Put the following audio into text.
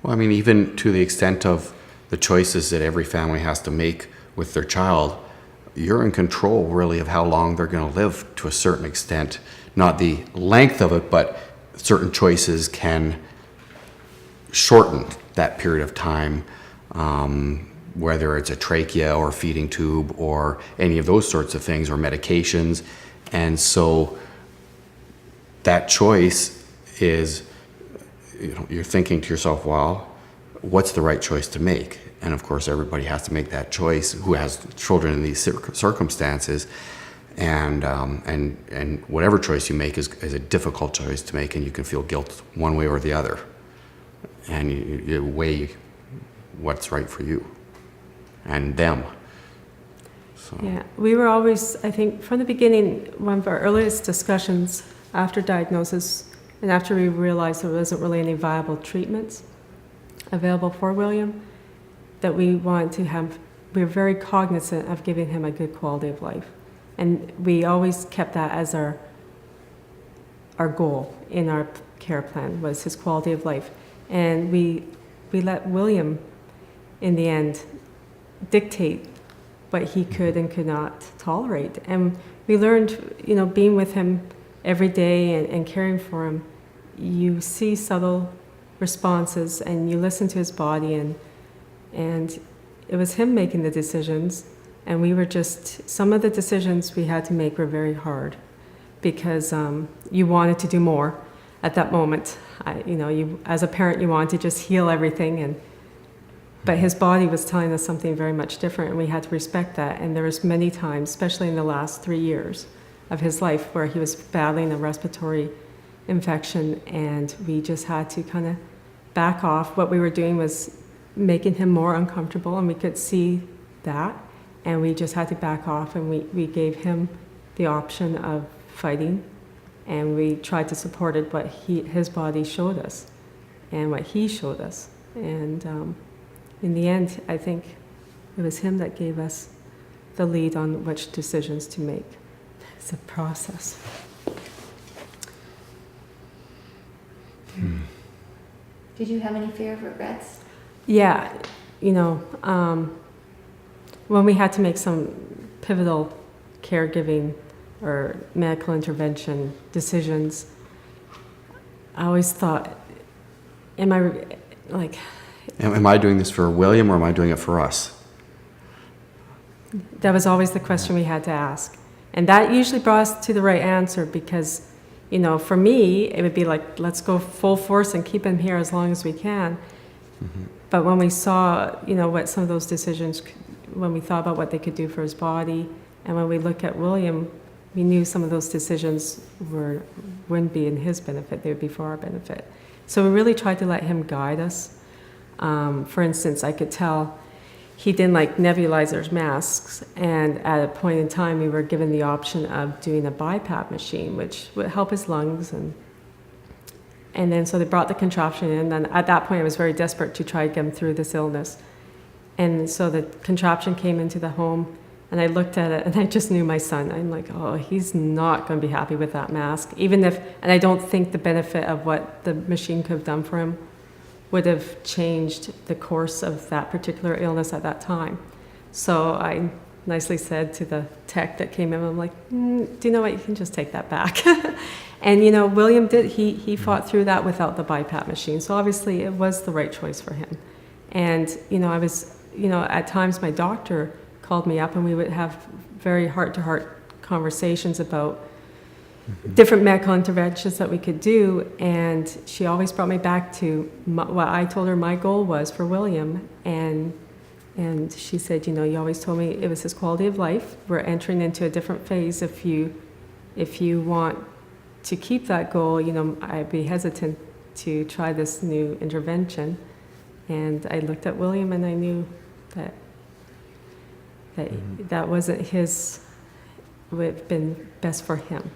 Well, I mean, even to the extent of the choices that every family has to make with their child, you're in control really of how long they're going to live to a certain extent. Not the length of it, but certain choices can shorten that period of time, whether it's a trachea or feeding tube or any of those sorts of things, or medications. And so that choice is, you're thinking to yourself, well, what's the right choice to make? And of course, everybody has to make that choice who has children in these circumstances. And whatever choice you make is a difficult choice to make, and you can feel guilt one way or the other. And you weigh what's right for you and them. So. Yeah, we were always, I think, from the beginning, one of our earliest discussions after diagnosis and after we realized there wasn't really any viable treatments available for William, that we wanted to have, we were very cognizant of giving him a good quality of life. And we always kept that as our goal in our care plan, was his quality of life. And we let William, in the end, dictate what he could and could not tolerate. And we learned, being with him every day and caring for him, you see subtle responses and you listen to his body, and it was him making the decisions, and we were just, some of the decisions we had to make were very hard because you wanted to do more at that moment. You, as a parent, you wanted to just heal everything, but his body was telling us something very much different, and we had to respect that. And there was many times, especially in the last 3 years of his life, where he was battling a respiratory infection, and we just had to kind of back off. What we were doing was making him more uncomfortable, and we could see that, and we just had to back off, and we gave him the option of fighting, and we tried to support it, what his body showed us and what he showed us. And in the end, I think it was him that gave us the lead on which decisions to make. It's a process. Did you have any fear of regrets? Yeah, when we had to make some pivotal caregiving or medical intervention decisions, I always thought, am I doing this for William, or am I doing it for us? That was always the question we had to ask. And that usually brought us to the right answer, because, for me, it would be like, let's go full force and keep him here as long as we can. Mm-hmm. But when we saw, what some of those decisions, when we thought about what they could do for his body, and when we look at William, we knew some of those decisions wouldn't be in his benefit, they would be for our benefit. So we really tried to let him guide us. For instance, I could tell he didn't like nebulizers, masks, and at a point in time we were given the option of doing a BiPAP machine, which would help his lungs, and then so they brought the contraption in, and at that point I was very desperate to try to get him through this illness. And so the contraption came into the home, and I looked at it, and I just knew my son. I'm like, oh, he's not going to be happy with that mask, and I don't think the benefit of what the machine could have done for him would have changed the course of that particular illness at that time. So I nicely said to the tech that came in, I'm like, do you know what, you can just take that back. And William did, he fought through that without the BiPAP machine. So obviously it was the right choice for him. And I was, at times my doctor called me up, and we would have very heart-to-heart conversations about different medical interventions that we could do, and she always brought me back to what I told her my goal was for William, and she said, you always told me it was his quality of life. We're entering into a different phase. If you want to keep that goal, I'd be hesitant to try this new intervention. And I looked at William, and I knew that wasn't would have been best for him.